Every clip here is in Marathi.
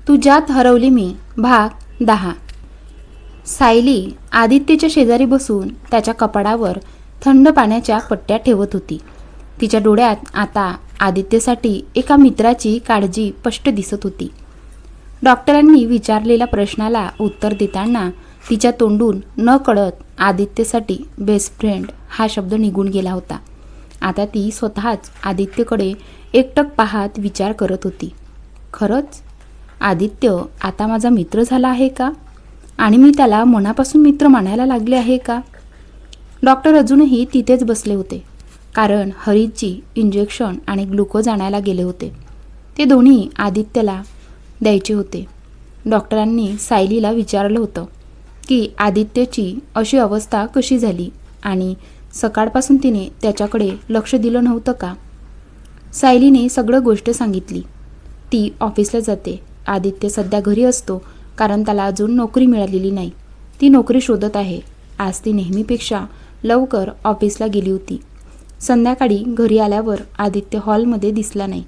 तुझ्यात हरवली मी भाग 10. सायली आदित्यच्या शेजारी बसून त्याच्या कपाडावर थंड पाण्याच्या पट्ट्या ठेवत होती. तिच्या डोळ्यात आता आदित्यसाठी एका मित्राची काळजी स्पष्ट दिसत होती. डॉक्टरांनी विचारलेल्या प्रश्नाला उत्तर देताना तिच्या तोंडून न कळत आदित्यसाठी बेस्ट फ्रेंड हा शब्द निघून गेला होता. आता ती स्वतःच आदित्यकडे एकटक पाहत विचार करत होती, खरंच आदित्य आता माझा मित्र झाला आहे का? आणि मी त्याला मनापासून मित्र मानायला लागले आहे का? डॉक्टर अजूनही तिथेच बसले होते, कारण हरीची इंजेक्शन आणि ग्लुकोज आणायला गेले होते. ते दोन्ही आदित्यला द्यायचे होते. डॉक्टरांनी सायलीला विचारलं होतं की आदित्यची अशी अवस्था कशी झाली आणि सकाळपासून तिने त्याच्याकडे लक्ष दिलं नव्हतं का? सायलीने सगळं गोष्ट सांगितली. ती ऑफिसला जाते. आदित्य सध्या घरी असतो, कारण त्याला अजून नोकरी मिळालेली नाही. ती नोकरी शोधत आहे. आज ती नेहमीपेक्षा लवकर ऑफिसला गेली होती. संध्याकाळी घरी आल्यावर आदित्य हॉलमध्ये दिसला नाही,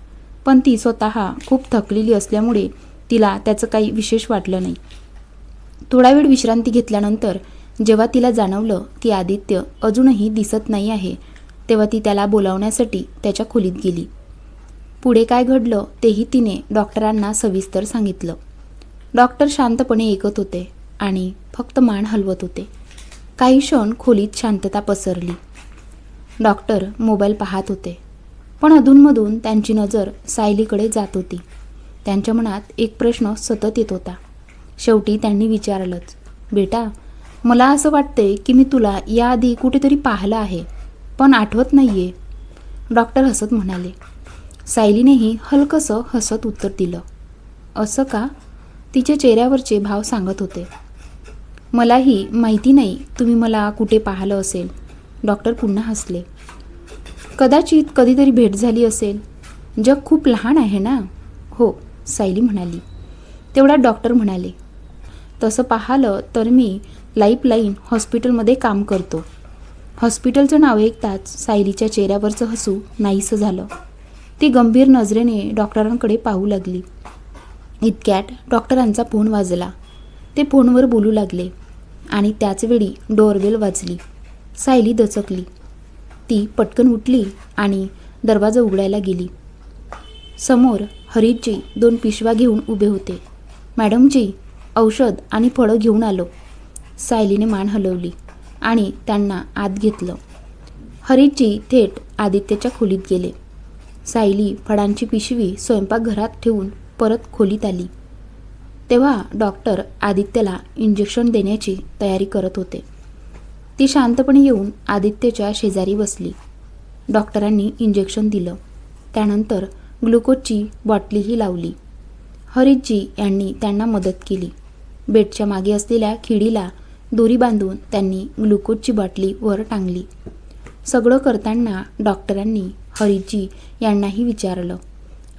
पण ती स्वतः खूप थकलेली असल्यामुळे तिला त्याचं काही विशेष वाटलं नाही. थोडा वेळ विश्रांती घेतल्यानंतर जेव्हा तिला जाणवलं की आदित्य अजूनही दिसत नाही आहे, तेव्हा ती त्याला बोलावण्यासाठी त्याच्या खोलीत गेली. पुढे काय घडलं तेही तिने डॉक्टरांना सविस्तर सांगितलं. डॉक्टर शांतपणे ऐकत होते आणि फक्त मान हलवत होते. काही क्षण खोलीत शांतता पसरली. डॉक्टर मोबाईल पाहत होते, पण अधूनमधून त्यांची नजर सायलीकडे जात होती. त्यांच्या मनात एक प्रश्न सतत येत होता. शेवटी त्यांनी विचारलंच, बेटा, मला असं वाटतंय की मी तुला याआधी कुठेतरी पाहिलं आहे, पण आठवत नाहीये. डॉक्टर हसत म्हणाले. सायलीनेही हलकंसं हसत उत्तर दिलं. असं का? तिच्या चेहऱ्यावरचे भाव सांगत होते. मलाही माहिती नाही तुम्ही मला कुठे पाहिलं असेल. डॉक्टर पुन्हा हसले. कदाचित कधीतरी भेट झाली असेल. जग खूप लहान आहे ना. हो, सायली म्हणाली. तेवढ्यात डॉक्टर म्हणाले, तसं पाहिलं तर मी लाईफलाईन हॉस्पिटलमध्ये काम करतो. हॉस्पिटलचं नाव ऐकताच सायलीच्या चेहऱ्यावरचं हसू नाहीसं झालं. ती गंभीर नजरेने डॉक्टरांकडे पाहू लागली. इतक्यात डॉक्टरांचा फोन वाजला. ते फोनवर बोलू लागले आणि त्याचवेळी डोअरबेल वाजली. सायली दचकली. ती पटकन उठली आणि दरवाजा उघडायला गेली. समोर हरीजी 2 पिशव्या घेऊन उभे होते. मॅडमजी, औषध आणि फळं घेऊन आलो. सायलीने मान हलवली आणि त्यांना आत घेतलं. हरीजी थेट आदित्यच्या खोलीत गेले. सायली फळांची पिशवी स्वयंपाकघरात ठेवून परत खोलीत आली. तेव्हा डॉक्टर आदित्यला इंजेक्शन देण्याची तयारी करत होते. ती शांतपणे येऊन आदित्यच्या शेजारी बसली. डॉक्टरांनी इंजेक्शन दिलं. त्यानंतर ग्लुकोजची बॉटलीही लावली. हरीजी यांनी त्यांना मदत केली. बेडच्या मागे असलेल्या खिडीला दोरी बांधून त्यांनी ग्लुकोजची बाटली वर टांगली. सगळं करताना डॉक्टरांनी हरीजी यांनाही विचारलं,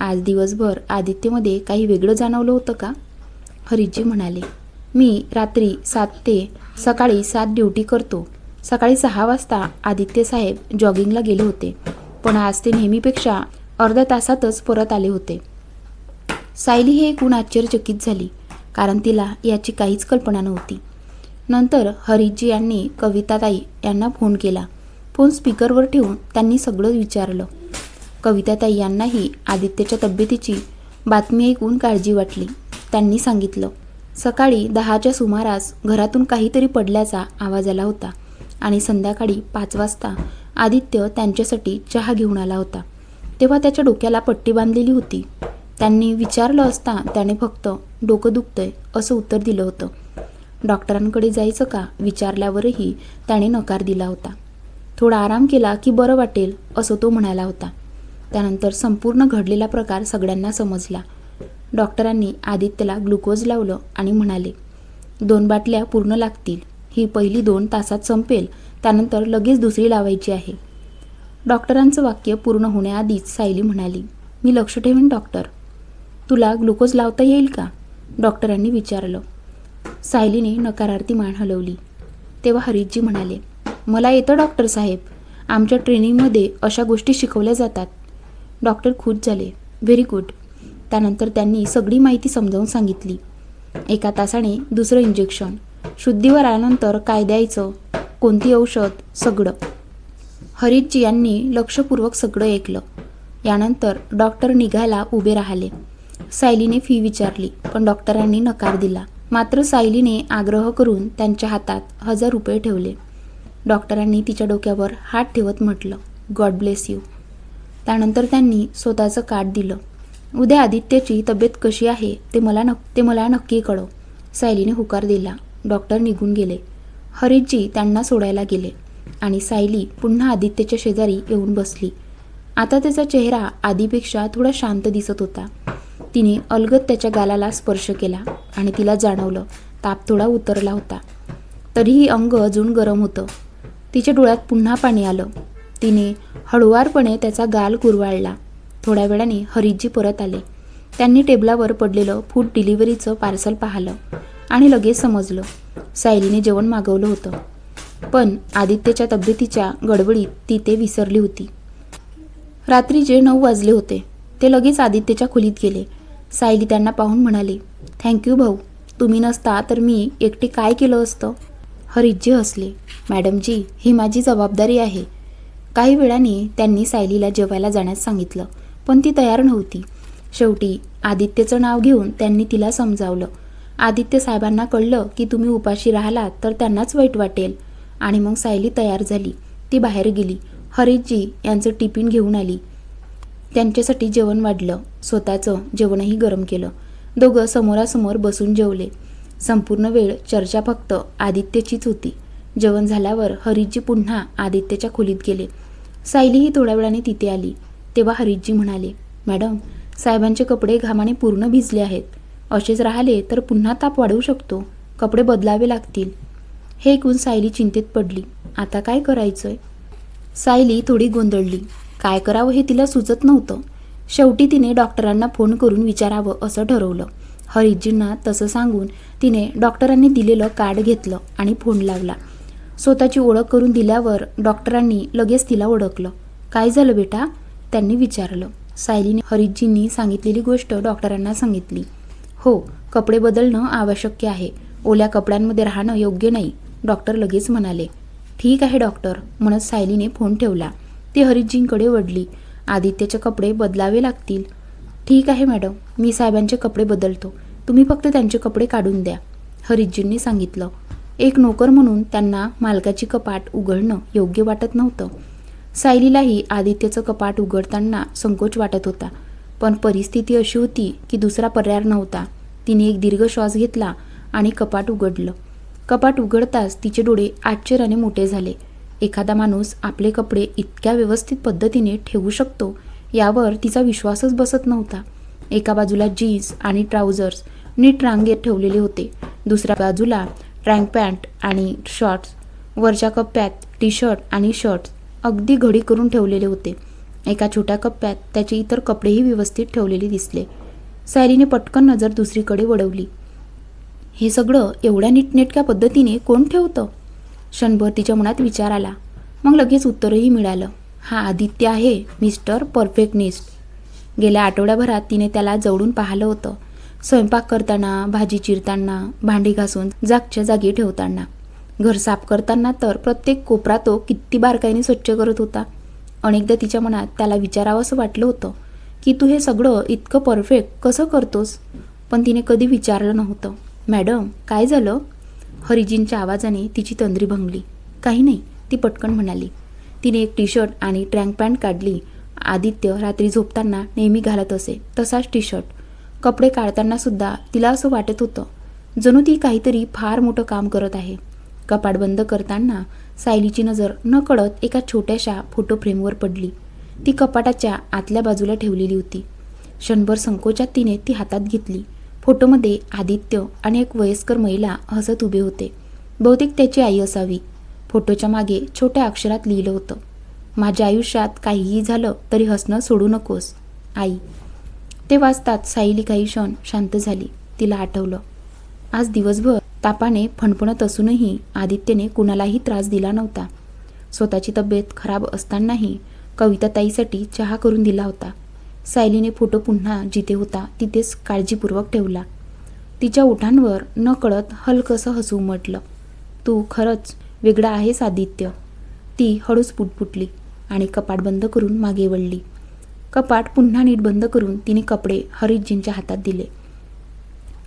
आज दिवसभर आदित्यमध्ये काही वेगळं जाणवलं होतं का? हरीजी म्हणाले, मी रात्री 7 ते सकाळी 7 ड्युटी करतो. सकाळी 6 वाजता आदित्य साहेब जॉगिंगला गेले होते, पण आज ते नेहमीपेक्षा अर्ध्या तासातच परत आले होते. सायली हे ऐकून आश्चर्यचकित झाली, कारण तिला याची काहीच कल्पना नव्हती. नंतर हरीजी यांनी कविताताई यांना फोन केला. फोन स्पीकरवर ठेवून त्यांनी सगळं विचारलं. कविताताई यांनाही आदित्यच्या तब्येतीची बातमी ऐकून काळजी वाटली. त्यांनी सांगितलं, सकाळी 10च्या सुमारास घरातून काहीतरी पडल्याचा आवाज आला होता आणि संध्याकाळी 5 वाजता आदित्य त्यांच्यासाठी चहा घेऊन आला होता. तेव्हा त्याच्या डोक्याला पट्टी बांधलेली होती. त्यांनी विचारलं असता त्याने फक्त डोकं दुखतंय असं उत्तर दिलं होतं. डॉक्टरांकडे जायचं का विचारल्यावरही त्याने नकार दिला होता. थोडा आराम केला की बरं वाटेल असं तो म्हणाला होता. त्यानंतर संपूर्ण घडलेला प्रकार सगळ्यांना समजला. डॉक्टरांनी आदित्यला ग्लुकोज लावलं आणि म्हणाले, 2 बाटल्या पूर्ण लागतील. ही पहिली 2 तासात संपेल, त्यानंतर लगेच दुसरी लावायची आहे. डॉक्टरांचं वाक्य पूर्ण होण्याआधीच सायली म्हणाली, मी लक्ष ठेवीन डॉक्टर. तुला ग्लुकोज लावता येईल का? डॉक्टरांनी विचारलं. सायलीने नकारार्थी मान हलवली. तेव्हा हरीजी म्हणाले, मला येतं डॉक्टर साहेब. आमच्या ट्रेनिंगमध्ये अशा गोष्टी शिकवल्या जातात. डॉक्टर खुश झाले. Very good. त्यानंतर त्यांनी सगळी माहिती समजावून सांगितली. 1 तासाने दुसरं इंजेक्शन, शुद्धीवर आल्यानंतर काय द्यायचं, कोणती औषध, सगळं. हरीशजी यांनी लक्षपूर्वक सगळं ऐकलं. यानंतर डॉक्टर निघायला उभे राहिले. सायलीने फी विचारली, पण डॉक्टरांनी नकार दिला. मात्र सायलीने आग्रह करून त्यांच्या हातात 1000 रुपये ठेवले. डॉक्टरांनी तिच्या डोक्यावर हात ठेवत म्हटलं, गॉड ब्लेस यू. त्यानंतर त्यांनी स्वतःचं कार्ड दिलं. उद्या आदित्यची तब्येत कशी आहे ते मला नक्की कळव, सायलीने होकार दिला. डॉक्टर निघून गेले. हरीशजी त्यांना सोडायला गेले आणि सायली पुन्हा आदित्यच्या शेजारी येऊन बसली. आता त्याचा चेहरा आधीपेक्षा थोडा शांत दिसत होता. तिने अलगद त्याच्या गालाला स्पर्श केला आणि तिला जाणवलं ताप थोडा उतरला होता. तरीही अंग अजून गरम होतं. तिच्या डोळ्यात पुन्हा पाणी आलं. तिने हळुवारपणे त्याचा गाल कुरवाळला. थोड्या वेळाने हरीशजी परत आले. त्यांनी टेबलावर पडलेलं फूड डिलिव्हरीचं पार्सल पाहिलं आणि लगेच समजलं सायलीने जेवण मागवलं होतं. पण आदित्यच्या तब्येतीच्या गडबडीत ती ते विसरली होती. रात्रीचे 9 वाजले होते. ते लगेच आदित्यच्या खोलीत गेले. सायली त्यांना पाहून म्हणाली, थँक्यू भाऊ, तुम्ही नसता तर मी एकटी काय केलं असतं. हरीशजी हसले. मॅडमजी, ही माझी जबाबदारी आहे. काही वेळाने त्यांनी सायलीला जेवायला जाण्यास सांगितलं, पण ती तयार नव्हती. शेवटी आदित्यचं नाव घेऊन त्यांनी तिला समजावलं. आदित्य साहेबांना कळलं की तुम्ही उपाशी राहिलात तर त्यांनाच वाईट वाटेल. आणि मग सायली तयार झाली. ती बाहेर गेली. हरीशजी यांचं टिफिन घेऊन आली. त्यांच्यासाठी जेवण वाढलं. स्वतःचं जेवणही गरम केलं. दोघं समोरासमोर बसून जेवले. संपूर्ण वेळ चर्चा फक्त आदित्यचीच होती. जेवण झाल्यावर हरीशजी पुन्हा आदित्यच्या खोलीत गेले. सायलीही थोड्या वेळाने तिथे आली. तेव्हा हरीशजी म्हणाले, मॅडम, साहेबांचे कपडे घामाने पूर्ण भिजले आहेत. असेच राहिले तर पुन्हा ताप वाढवू शकतो. कपडे बदलावे लागतील. हे ऐकून सायली चिंतेत पडली. आता काय करायचंय? सायली थोडी गोंधळली. काय करावं हे तिला सुचत नव्हतं. शेवटी तिने डॉक्टरांना फोन करून विचारावं असं ठरवलं. हरीशजींना तसं सांगून तिने डॉक्टरांनी दिलेलं कार्ड घेतलं आणि फोन लावला. स्वतःची ओळख करून दिल्यावर डॉक्टरांनी लगेच तिला ओळखलं. काय झालं बेटा? त्यांनी विचारलं. सायलीने हरीशजींनी सांगितलेली गोष्ट डॉक्टरांना सांगितली. हो, कपडे बदलणं आवश्यक आहे. ओल्या कपड्यांमध्ये राहणं योग्य नाही, डॉक्टर लगेच म्हणाले. ठीक आहे डॉक्टर, म्हणत सायलीने फोन ठेवला. ती हरीशजींकडे वळली. आदित्यचे कपडे बदलावे लागतील. ठीक आहे मॅडम, मी साहेबांचे कपडे बदलतो. तुम्ही फक्त त्यांचे कपडे काढून द्या, हरीशजींनी सांगितलं. एक नोकर म्हणून त्यांना मालकाची कपाट उघडणं योग्य वाटत नव्हतं. सायलीलाही आदित्यचं कपाट उघडताना संकोच वाटत होता. पण परिस्थिती अशी होती की दुसरा पर्याय नव्हता. तिने एक दीर्घ श्वास घेतला आणि कपाट उघडलं. कपाट उघडताच तिचे डोळे आश्चर्याने मोठे झाले. एखादा माणूस आपले कपडे इतक्या व्यवस्थित पद्धतीने ठेवू शकतो यावर तिचा विश्वासच बसत नव्हता. एका बाजूला जीन्स आणि ट्राउझर्स नीट रांगेत ठेवलेले होते. दुसऱ्या बाजूला ट्रँक पॅन्ट आणि शॉर्ट्स, वरच्या कप्प्यात टी शर्ट आणि शर्ट्स अगदी घडी करून ठेवलेले होते. एका छोट्या कप्प्यात त्याचे इतर कपडेही व्यवस्थित ठेवलेले दिसले. सायलीने पटकन नजर दुसरीकडे वळवली. हे सगळं एवढ्या नीटनेटक्या पद्धतीने कोण ठेवतं? क्षणभर तिच्या मनात विचार आला. मग लगेच उत्तरही मिळालं. हा आदित्य आहे, मिस्टर परफेक्टनिस्ट. गेल्या आठवड्याभरात तिने त्याला जवळून पाहिलं होतं. स्वयंपाक करताना, भाजी चिरताना, भांडी घासून जागच्या जागी ठेवताना, घर साफ करताना तर प्रत्येक कोपरा तो किती बारकाईने स्वच्छ करत होता. अनेकदा तिच्या मनात त्याला विचारावं असं वाटलं होतं की तू हे सगळं इतकं परफेक्ट कसं करतोस? पण तिने कधी विचारलं नव्हतं. मॅडम, काय झालं? हरीशजींच्या आवाजाने तिची तंद्री भंगली. काही नाही, ती पटकन म्हणाली. तिने एक टी शर्ट आणि ट्रँक पॅन्ट काढली. आदित्य रात्री झोपताना नेहमी घालत असे तसाच टी शर्ट. कपडे काढताना सुद्धा तिला असं वाटत होतं जणू ती काहीतरी फार मोठं काम करत आहे. कपाट बंद करताना सायलीची नजर नकळत एका छोट्याशा फोटो फ्रेमवर पडली. ती कपाटाच्या आतल्या बाजूला ठेवलेली होती. क्षणभर संकोचात तिने ती हातात घेतली. फोटोमध्ये आदित्य आणि एक वयस्कर महिला हसत उभे होते. बहुतेक त्याची आई असावी. फोटोच्या मागे छोट्या अक्षरात लिहिलं होतं, माझ्या आयुष्यात काहीही झालं तरी हसणं सोडू नकोस, आई. ते वाचताच सायली काही क्षण शांत झाली. तिला आठवलं, आज दिवसभर तापाने फणफणत असूनही आदित्यने कुणालाही त्रास दिला नव्हता. स्वतःची तब्येत खराब असतानाही कविताताईसाठी चहा करून दिला होता. सायलीने फोटो पुन्हा जिथे होता तिथेच काळजीपूर्वक ठेवला. तिच्या ओठांवर नकळत हलकंसं हसू उमटलं. तू खरंच वेगळा आहेस आदित्य, ती हळूच पुटपुटली आणि कपाट बंद करून मागे वळली. कपाट पुन्हा नीट बंद करून तिने कपडे हरीशजींच्या हातात दिले.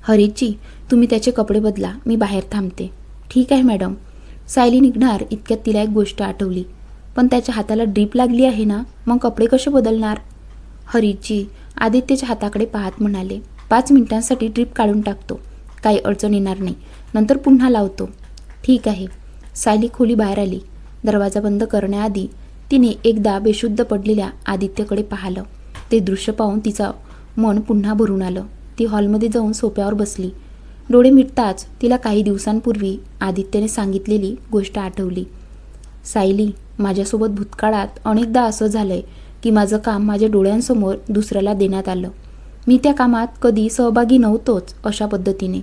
हरीशजी, तुम्ही त्याचे कपडे बदला, मी बाहेर थांबते. ठीक आहे मॅडम. सायली निघणार इतक्यात तिला एक गोष्ट आठवली. पण त्याच्या हाताला ड्रीप लागली आहे ना, मग कपडे कसे बदलणार? हरीशजी आदित्यच्या हाताकडे पाहत म्हणाले, 5 मिनिटांसाठी ड्रीप काढून टाकतो, काही अडचण येणार नाही, नंतर पुन्हा लावतो. ठीक आहे. सायली खोली बाहेर आली. दरवाजा बंद करण्याआधी तिने एकदा बेशुद्ध पडलेल्या आदित्यकडे पाहिलं. ते दृश्य पाहून तिचं मन पुन्हा भरून आलं. ती हॉलमध्ये जाऊन सोफ्यावर बसली. डोळे मिटताच तिला काही दिवसांपूर्वी आदित्यने सांगितलेली गोष्ट आठवली. सायली, माझ्यासोबत भूतकाळात अनेकदा असं झालंय की माझं काम माझ्या डोळ्यांसमोर दुसऱ्याला देण्यात आलं. मी त्या कामात कधी सहभागी नव्हतोच. अशा पद्धतीने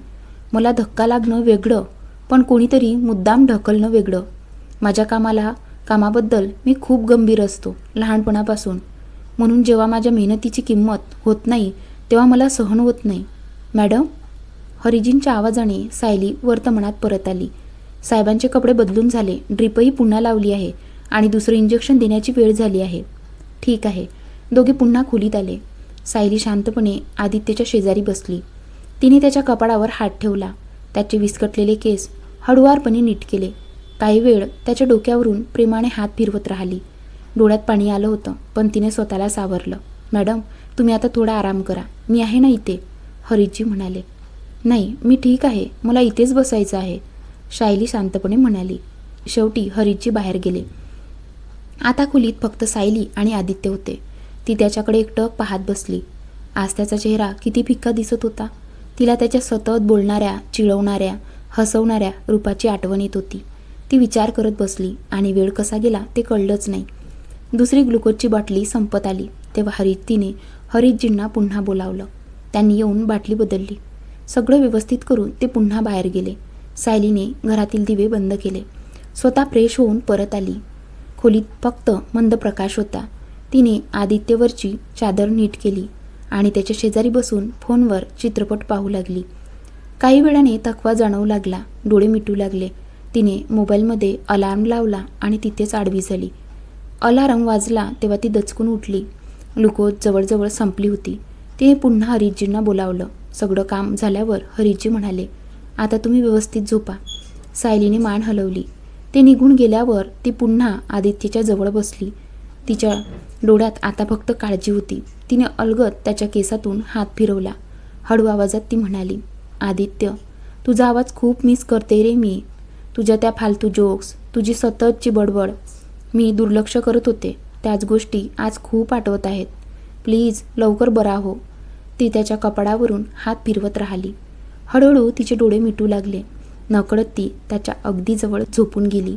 मला धक्का लागणं वेगळं, पण कोणीतरी मुद्दाम ढकलणं वेगळं. माझ्या कामाबद्दल मी खूप गंभीर असतो लहानपणापासून, म्हणून जेव्हा माझ्या मेहनतीची किंमत होत नाही तेव्हा मला सहन होत नाही. मॅडम, हरिजींच्या आवाजाने सायली वर्तमानात परत आली. साहेबांचे कपडे बदलून झाले, ड्रीपही पुन्हा लावली आहे आणि दुसरं इंजेक्शन देण्याची वेळ झाली आहे. ठीक आहे. दोघे पुन्हा खोलीत आले. सायली शांतपणे आदित्यच्या शेजारी बसली. तिने त्याच्या कपाळावर हात ठेवला. त्याचे विस्कटलेले केस हळुवारपणे नीट केले. काही वेळ त्याच्या डोक्यावरून प्रेमाने हात फिरवत राहिली. डोळ्यात पाणी आलं होतं, पण तिने स्वतःला सावरलं. मॅडम, तुम्ही आता थोडा आराम करा, मी आहे ना इथे, हरीशजी म्हणाले. नाही, मी ठीक आहे, मला इथेच बसायचं आहे, सायली शांतपणे म्हणाली. शेवटी हरीशजी बाहेर गेले. आता खोलीत फक्त सायली आणि आदित्य होते. ती त्याच्याकडे एकटक पाहत बसली. आज त्याचा चेहरा किती फिक्का दिसत होता. तिला त्याच्या सतत बोलणाऱ्या, चिडवणाऱ्या, हसवणाऱ्या रूपाची आठवण येत होती. ती विचार करत बसली आणि वेळ कसा गेला ते कळलंच नाही. दुसरी ग्लुकोजची बाटली संपत आली तेव्हा तिने हरीशजींना पुन्हा बोलावलं. त्यांनी येऊन बाटली बदलली. सगळं व्यवस्थित करून ते पुन्हा बाहेर गेले. सायलीने घरातील दिवे बंद केले. स्वतः फ्रेश होऊन परत आली. खोलीत फक्त मंद प्रकाश होता. तिने आदित्यवरची चादर नीट केली आणि त्याच्या शेजारी बसून फोनवर चित्रपट पाहू लागली. काही वेळाने थकवा जाणवू लागला. डोळे मिटू लागले. तिने मोबाईलमध्ये अलार्म लावला आणि तिथेच आडवी झाली. अलार्म वाजला तेव्हा ती दचकून उठली. ग्लुकोज जवळजवळ संपली होती. तिने पुन्हा हरीशजींना बोलावलं. सगळं काम झाल्यावर हरीशजी म्हणाले, आता तुम्ही व्यवस्थित झोपा. सायलीने मान हलवली. ते निघून गेल्यावर ती पुन्हा आदित्यच्या जवळ बसली. तिच्या डोळ्यात आता फक्त काळजी होती. तिने अलगद त्याच्या केसातून हात फिरवला. हळू आवाजात ती म्हणाली, आदित्य, तुझा आवाज खूप मिस करते रे मी. तुझ्या त्या फालतू जोक्स, तुझी सततची बडबड. मी दुर्लक्ष करत होते. त्याच गोष्टी आज खूप आठवत आहेत. प्लीज लवकर बरा हो. ती त्याच्या कपाळावरून हात फिरवत राहिली. हळूहळू तिचे डोळे मिटू लागले. नकळत ती त्याच्या अगदी जवळ झोपून गेली.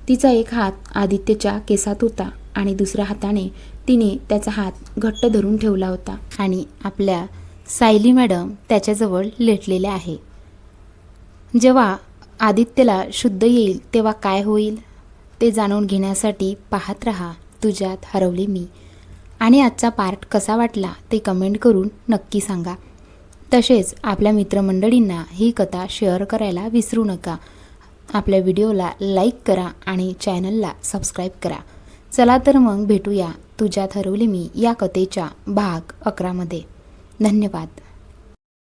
तिचा एक हात आदित्यच्या केसात होता आणि दुसऱ्या हाताने तिने त्याचा हात घट्ट धरून ठेवला होता आणि आपल्या सायली मॅडम त्याच्याजवळ लेटलेल्या आहे. जेव्हा आदित्यला शुद्ध येईल तेव्हा काय होईल ते जाणून घेण्यासाठी पाहत रहा तुझ्यात हरवले मी. आणि आजचा पार्ट कसा वाटला ते कमेंट करून नक्की सांगा. तसेच आपल्या मित्रमंडळींना ही कथा शेअर करायला विसरू नका. आपल्या व्हिडिओला लाईक करा आणि चॅनलला सबस्क्राईब करा. चला तर मग भेटूया तुझ्यात हरवले मी या कथेच्या भाग 11 मध्ये. धन्यवाद.